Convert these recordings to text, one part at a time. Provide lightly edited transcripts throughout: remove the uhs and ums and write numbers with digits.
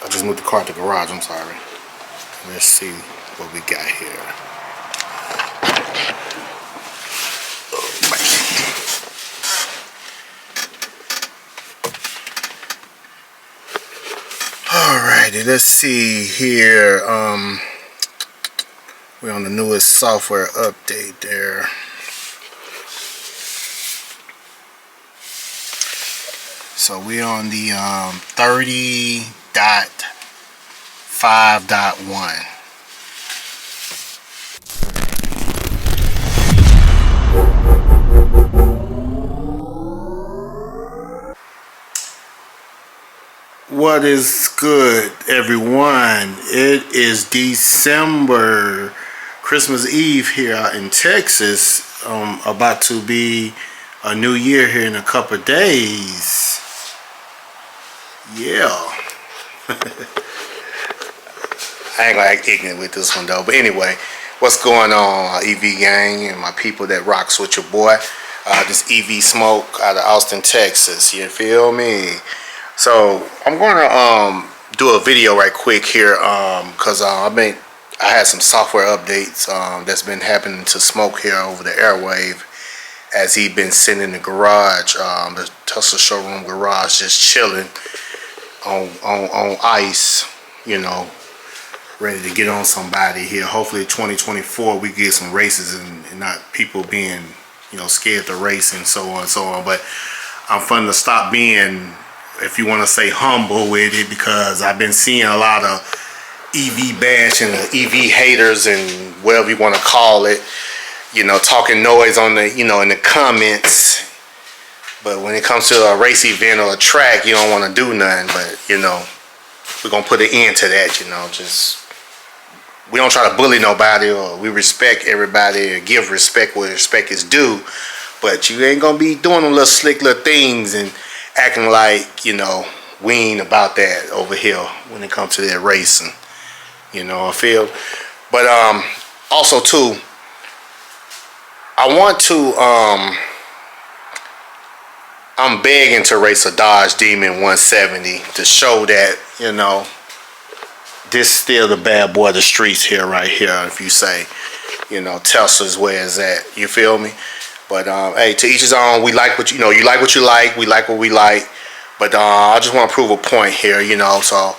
I just moved the car to the garage, I'm sorry. Let's see what we got here. Alrighty, let's see here. We're on the newest software update there. So we're on the 30.5.1. What is good, everyone? It is December, Christmas Eve here out in Texas. About to be a new year here in a couple of days. Yeah. I ain't gonna act ignorant with this one though. But anyway, what's going on, EV gang and my people that rocks with your boy? This EV Smoke out of Austin, Texas. You feel me? So I'm gonna do a video right quick here because I had some software updates that's been happening to Smoke here over the airwave as he been sitting in the garage, the Tesla showroom garage, just chilling on ice, you know, ready to get on somebody here. Hopefully 2024 we get some races and not people being, you know, scared to race and so on and so on. But I'm fun to stop being, if you want to say, humble with it, because I've been seeing a lot of EV bash and EV haters and whatever you want to call it, you know, talking noise on the, you know, in the comments. But when it comes to a race event or a track, you don't want to do nothing. But, you know, we're going to put an end to that, you know. Just, we don't try to bully nobody, or we respect everybody or give respect where respect is due. But you ain't going to be doing them little slick little things and acting like, you know, we ain't about that over here when it comes to that racing. You know, I feel. But also, too, I want to... I'm begging to race a Dodge Demon 170 to show that, you know, this still the bad boy of the streets here, right here. If you say, you know, Tesla's where it's at, you feel me? But hey, to each his own. We like what you know. You like what you like. We like what we like. But I just want to prove a point here, you know. So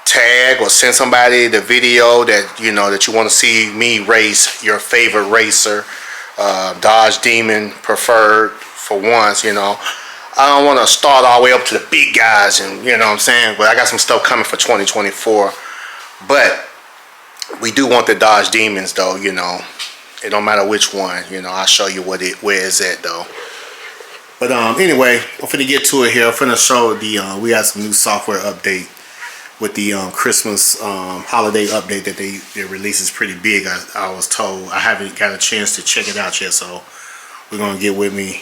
tag or send somebody the video that, you know, that you want to see me race your favorite racer, Dodge Demon preferred. For once, you know, I don't want to start all the way up to the big guys, and you know what I'm saying. But I got some stuff coming for 2024. But we do want the Dodge Demons, though. You know, it don't matter which one. You know, I'll show you where it's at, though. But anyway, I'm finna get to it here. I'm finna show the we got some new software update with the Christmas holiday update that they released. Is pretty big. I was told. I haven't got a chance to check it out yet, so we're gonna get with me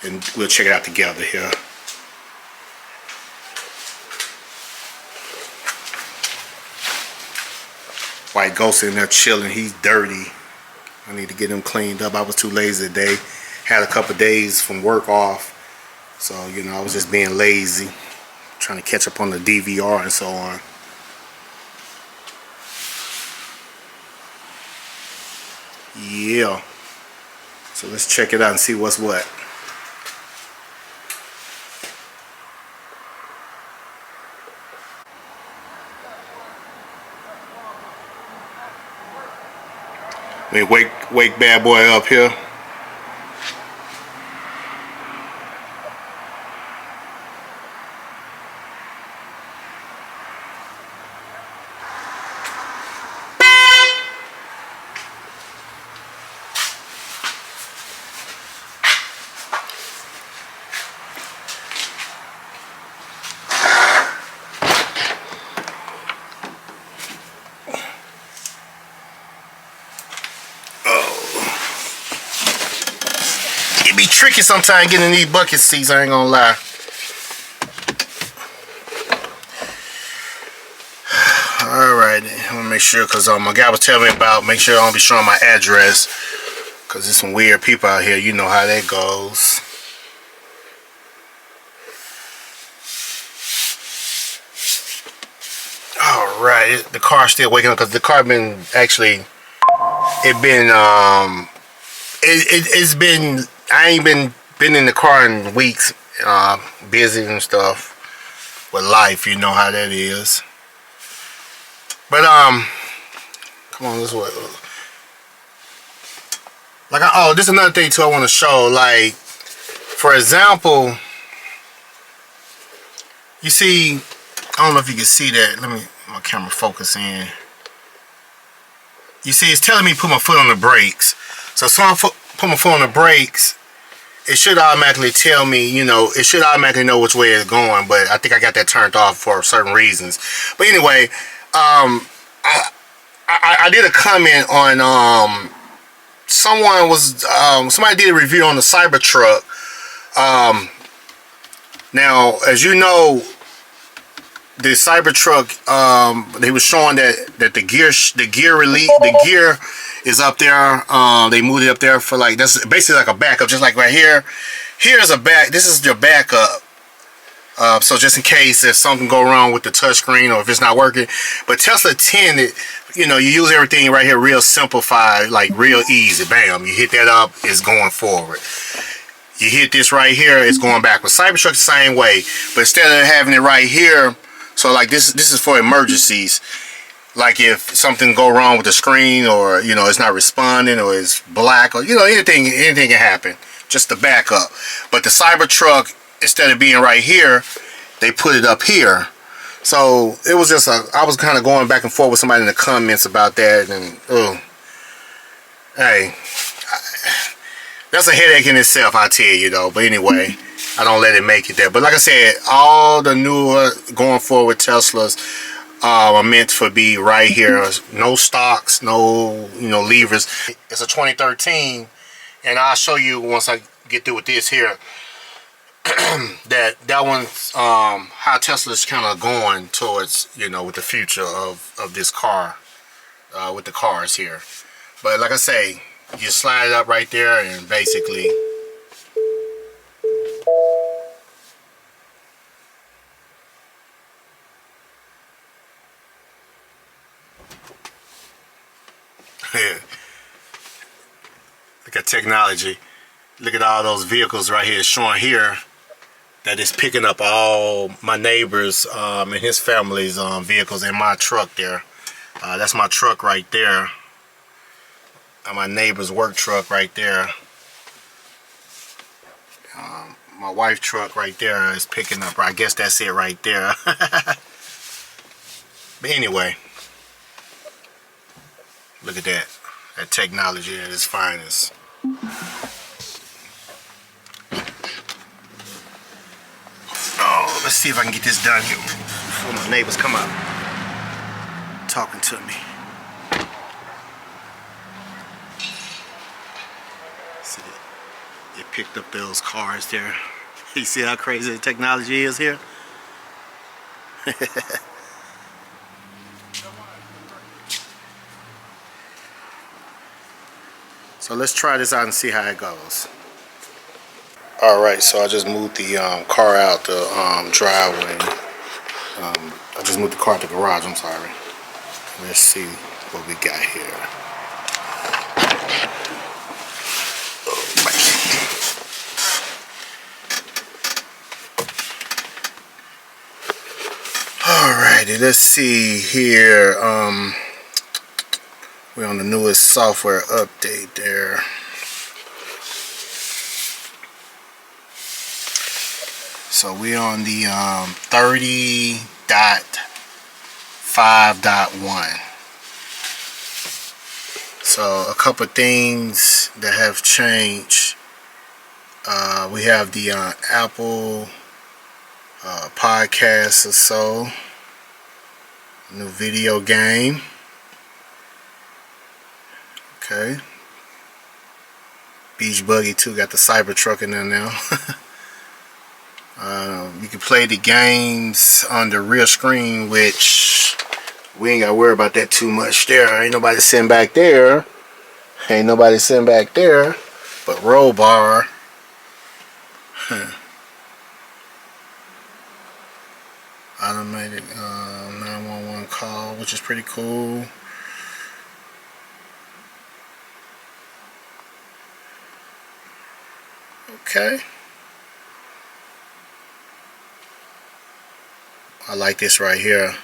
and we'll check it out together here. White Ghost in there chilling. He's dirty. I need to get him cleaned up. I was too lazy today. Had a couple days from work off, so you know I was just being lazy, trying to catch up on the DVR and so on. Yeah. So let's check it out and see what's what. Let me wake bad boy up here. It be tricky sometimes getting these bucket seats, I ain't gonna lie. Alright, I'm gonna make sure, because my guy was telling me about, make sure I don't be showing my address, because there's some weird people out here, you know how that goes. Right, the car's still waking up because the car been actually, it's been, I ain't been in the car in weeks, busy and stuff with life, you know how that is. But come on, let's wait. Like, oh, this is another thing too I want to show. Like, for example, you see, I don't know if you can see that. Let me, my camera focus in. You see, it's telling me to put my foot on the brakes. So as soon as I put my foot on the brakes, it should automatically tell me, you know, it should automatically know which way it's going. But I think I got that turned off for certain reasons. But anyway, I did a comment on somebody did a review on the Cybertruck. Now, as you know, the Cybertruck, they were showing that the gear is up there. They moved it up there for, like, that's basically like a backup, just like right here. Here's a back. This is your backup. So just in case if something go wrong with the touchscreen or if it's not working. But Tesla 10, you know, you use everything right here real simplified, like real easy. Bam, you hit that up, it's going forward. You hit this right here, it's going backwards. Cybertruck the same way, but instead of having it right here, so like this is for emergencies. Like if something go wrong with the screen, or you know it's not responding, or it's black, or you know anything can happen. Just the backup. But the Cybertruck, instead of being right here, they put it up here. So it was just I was kind of going back and forth with somebody in the comments about that, and hey, that's a headache in itself, I tell you though. But anyway, I don't let it make it there. But like I said, all the newer going forward Teslas are meant for be right here. No stocks, no levers. It's a 2013, and I'll show you once I get through with this here. that one's how Tesla's kind of going towards, with the future of this car, with the cars here. But like I say, you slide it up right there and basically look at technology. Look at all those vehicles right here showing here that is picking up all my neighbors and his family's vehicles in my truck there. That's my truck right there. My neighbor's work truck right there. My wife's truck right there is picking up. I guess that's it right there. But anyway, look at that. That technology at its finest. Oh, let's see if I can get this done here before my neighbors come up talking to me. See, it picked up those cars there. You see how crazy the technology is here? So let's try this out and see how it goes. Alright, so I just moved the car out the driveway. I just moved the car out the garage, I'm sorry. Let's see what we got here. Alrighty, let's see here. We're on the newest software update there. So we're on the 30.5.1. So a couple of things that have changed. We have the Apple podcast or so. New video game. Okay. Beach Buggy 2 got the Cybertruck in there now. You can play the games on the rear screen, which we ain't got to worry about that too much there. Ain't nobody sitting back there. Ain't nobody sitting back there. But roll bar. automated 911 call, which is pretty cool. Okay. I like this right here.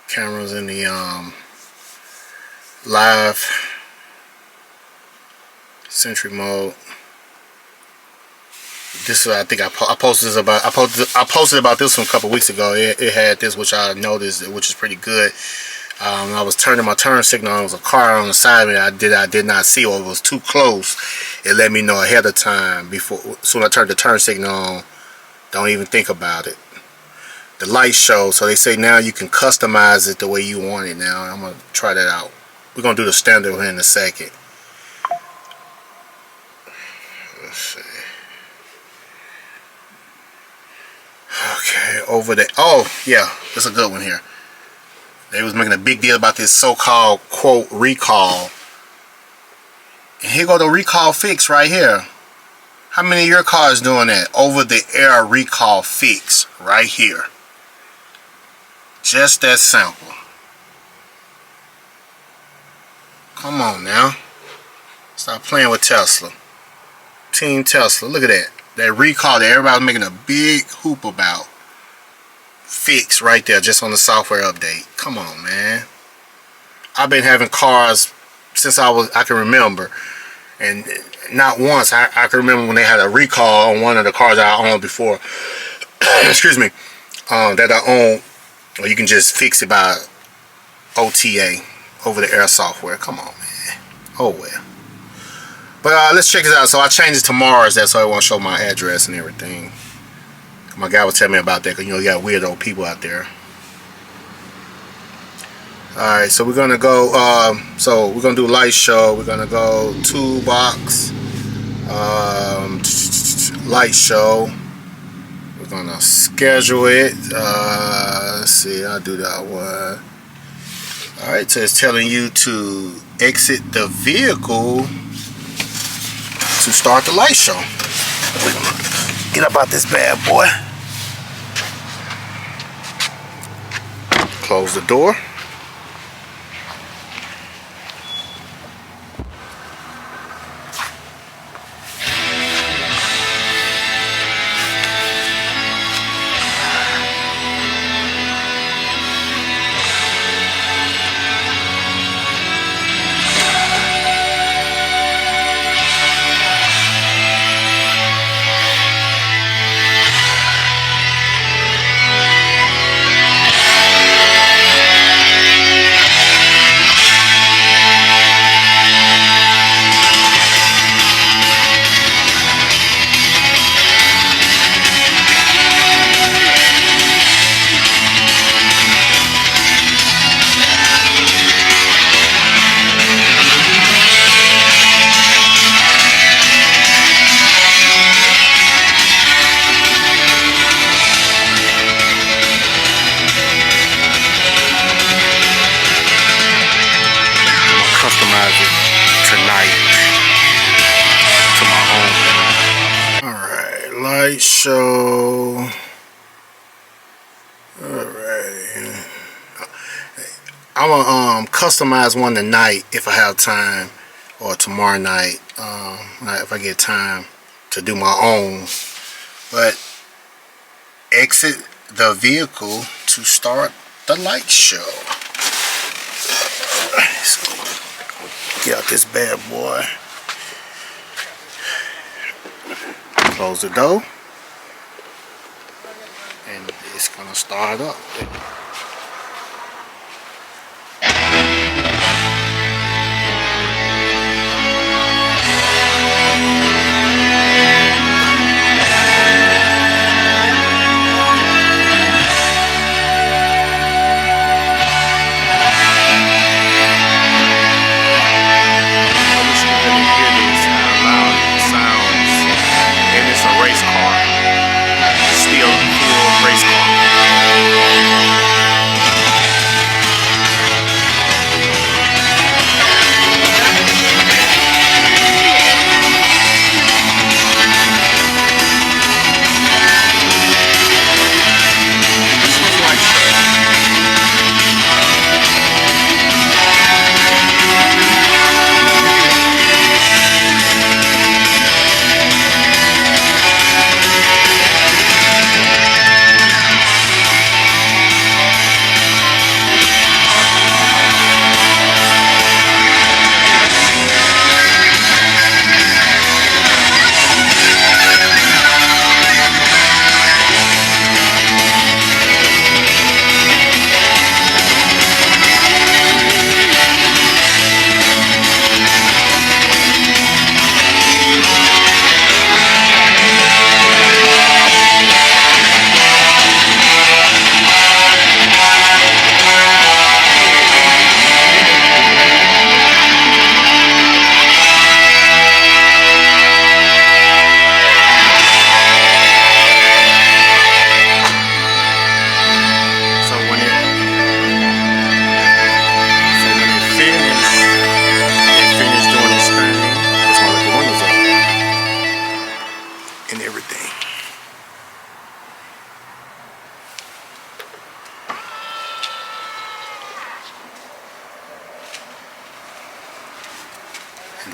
Cameras in the live Sentry mode. This is, I think I posted this about. I posted about this one a couple weeks ago. It had this, which I noticed, which is pretty good. I was turning my turn signal on. There was a car on the side of me. I did not see, or it was too close. It let me know ahead of time before. Soon I turned the turn signal on. Don't even think about it. The light show, so they say now you can customize it the way you want it. Now I'm gonna try that out. We're gonna do the standard here in a second. Let's see. Okay, over there. Oh yeah, that's a good one here. They was making a big deal about this so-called quote recall, and here go the recall fix right here. How many of your cars doing that? Over the air recall fix right here. Just that simple. Come on now. Stop playing with Tesla. Team Tesla. Look at that. That recall that everybody's making a big hoop about. Fix right there just on the software update. Come on, man. I've been having cars since I can remember. And not once. I can remember when they had a recall on one of the cars I owned before. Excuse me. That I own. Or you can just fix it by OTA, over the air software. Come on, man. Oh well. But let's check this out. So I changed it to Mars, that so it won't show my address and everything. My guy was telling me about that, because you know you got weirdo people out there. Alright, so we're gonna go so we're gonna do light show. We're gonna go toolbox, light show. We're gonna schedule it. Let's see, I'll do that one. Alright, so it's telling you to exit the vehicle to start the light show. We're gonna get up out this bad boy. Close the door. Customize it tonight to my own. Alright, light show. Alright. I'm gonna customize one tonight if I have time, or tomorrow night if I get time to do my own. But exit the vehicle to start the light show. So get out this bad boy. Close the door. And it's gonna start up. Race car. Still full race car.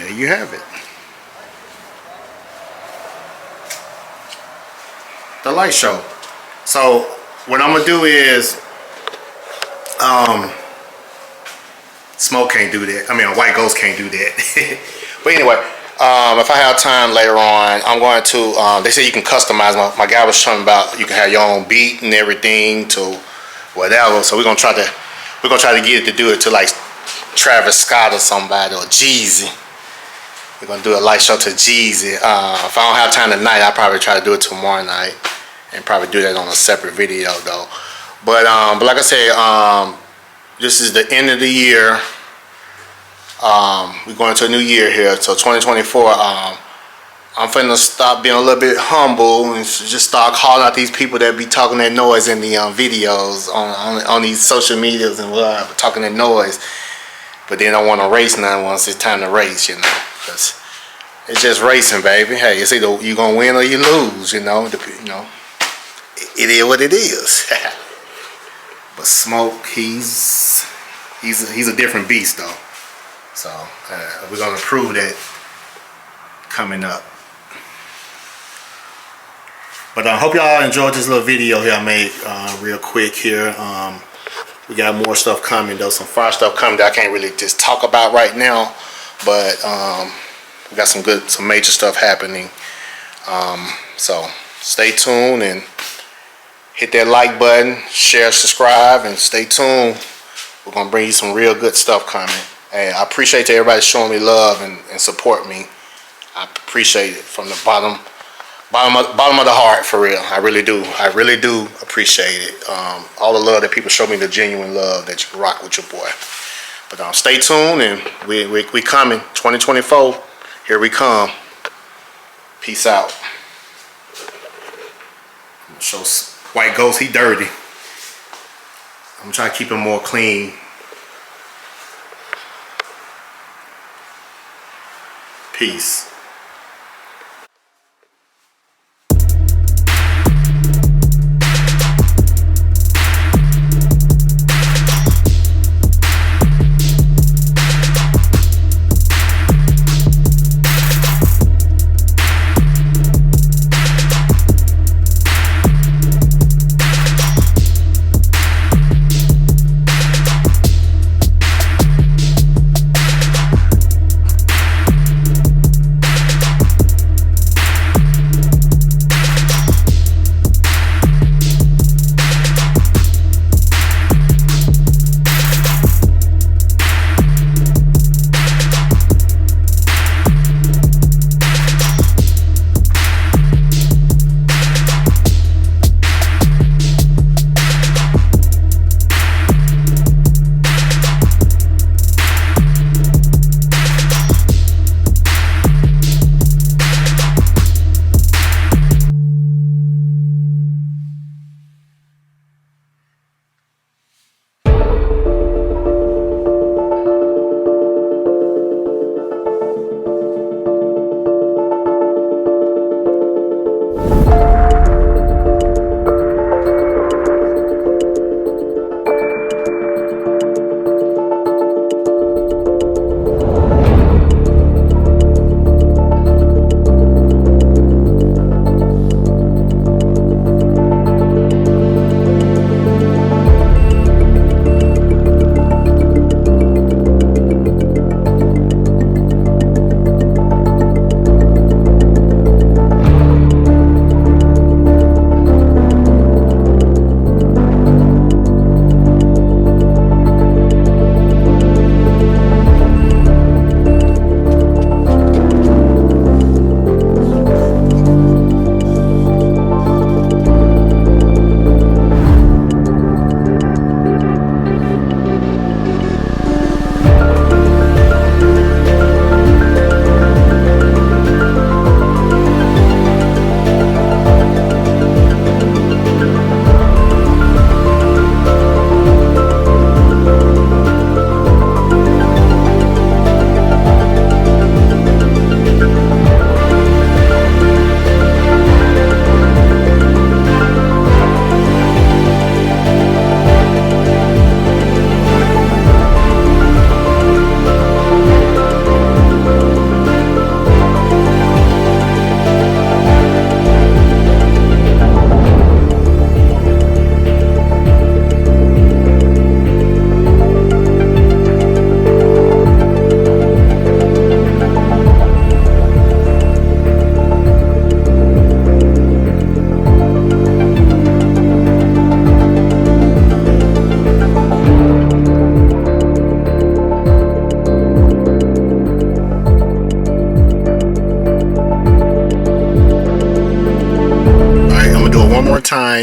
there you have it. The light show. So what I'm gonna do is, Smoke can't do that. I mean, a White Ghost can't do that. But anyway, if I have time later on, I'm going to. They say you can customize. My guy was talking about you can have your own beat and everything to whatever. So we're gonna try to get it to do it to like Travis Scott or somebody or Jeezy. We're gonna do a light show to Jeezy. If I don't have time tonight, I'll probably try to do it tomorrow night and probably do that on a separate video though. But like I said, this is the end of the year. We're going into a new year here, so 2024. I'm finna stop being a little bit humble and just start calling out these people that be talking that noise in the videos on these social medias and whatever, talking that noise. But then I want to race now once it's time to race, you know, because it's just racing, baby. Hey, it's either you gonna win or you lose, you know. It is what it is. But Smoke, he's a different beast though. So we're gonna prove that coming up. But I hope y'all enjoyed this little video here I made real quick here. We got more stuff coming though, some fire stuff coming that I can't really just talk about right now. But we got some major stuff happening. So stay tuned and hit that like button, share, subscribe, and stay tuned. We're gonna bring you some real good stuff coming. Hey, I appreciate everybody showing me love and support me. I appreciate it from the bottom of the heart, for real. I really do appreciate it. All the love that people show me, the genuine love that you can rock with your boy. But stay tuned, and we coming 2024. Here we come. Peace out. I'm gonna show White Ghost, he dirty. I'm gonna try to keep him more clean. Peace.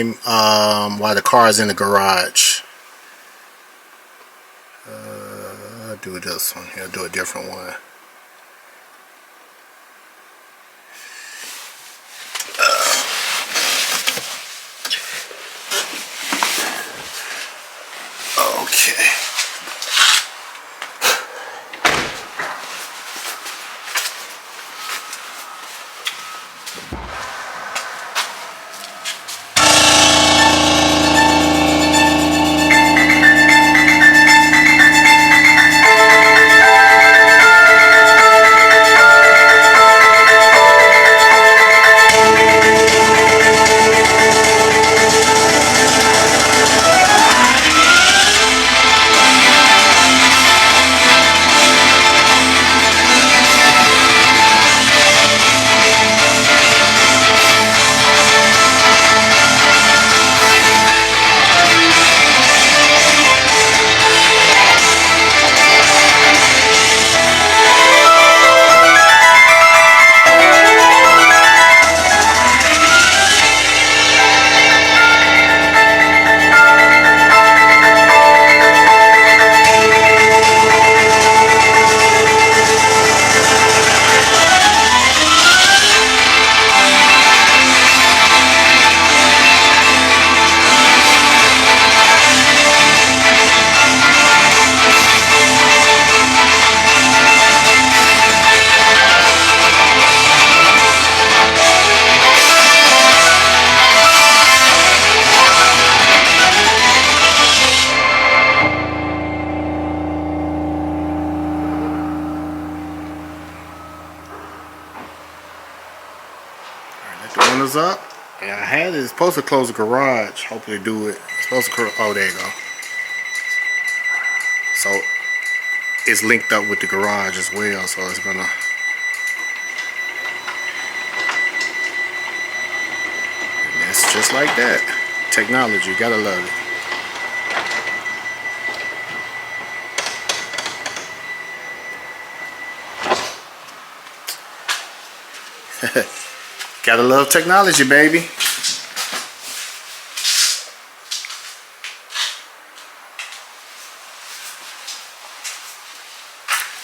time while the car is in the garage. I'll do this one here. I'll do a different one. Okay. The windows up, and I had it. It's supposed to close the garage. Hopefully, do it. It's supposed to close. Oh, there you go. So it's linked up with the garage as well. So it's gonna. And that's just like that. Technology, gotta love it. Gotta love technology, baby.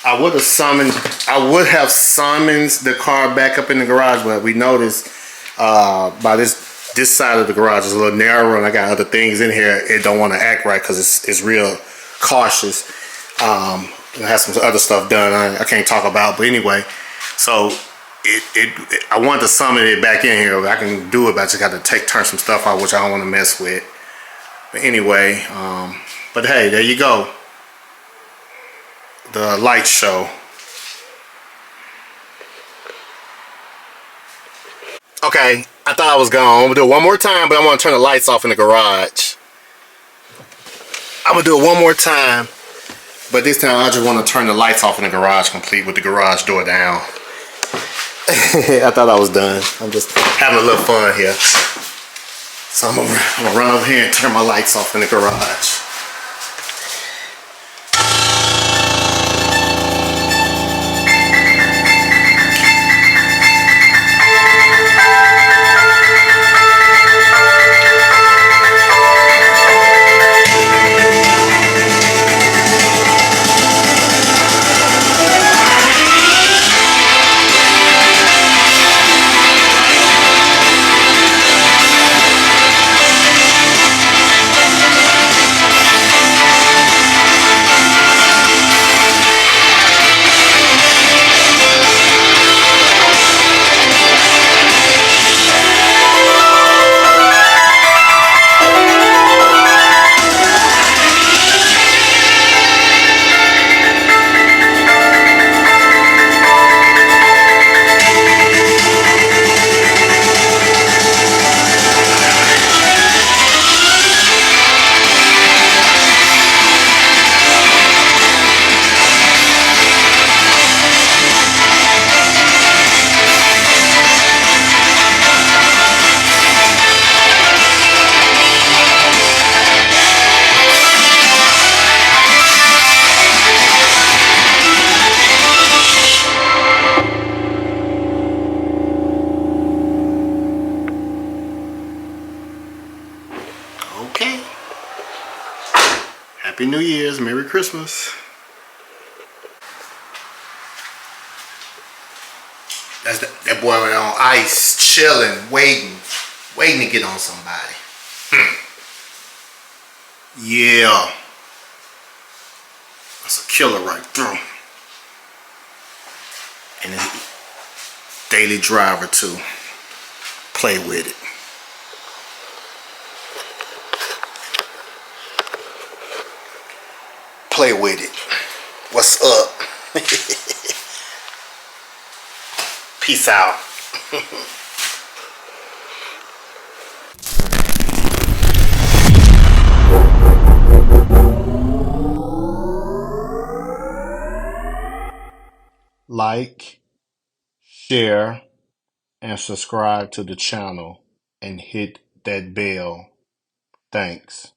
I would have summoned the car back up in the garage, but we noticed by this side of the garage is a little narrow, and I got other things in here. It don't want to act right because it's real cautious. I have some other stuff done I can't talk about, but anyway, so. I want to summon it back in here. I can do it, but I just got to turn some stuff out, which I don't want to mess with. But anyway, but hey, there you go. The light show. Okay, I thought I was gone. I'm gonna do it one more time, but I want to turn the lights off in the garage. I'm gonna do it one more time, but this time I just want to turn the lights off in the garage, complete with the garage door down. I thought I was done. I'm just having a little fun here. So I'm gonna run over here and turn my lights off in the garage. Happy New Year's, Merry Christmas. That's that boy on ice, chilling, waiting to get on somebody. Yeah. That's a killer right through. And his daily driver too. Play with it. Play with it. What's up? Peace out. Like, share, and subscribe to the channel and hit that bell. Thanks.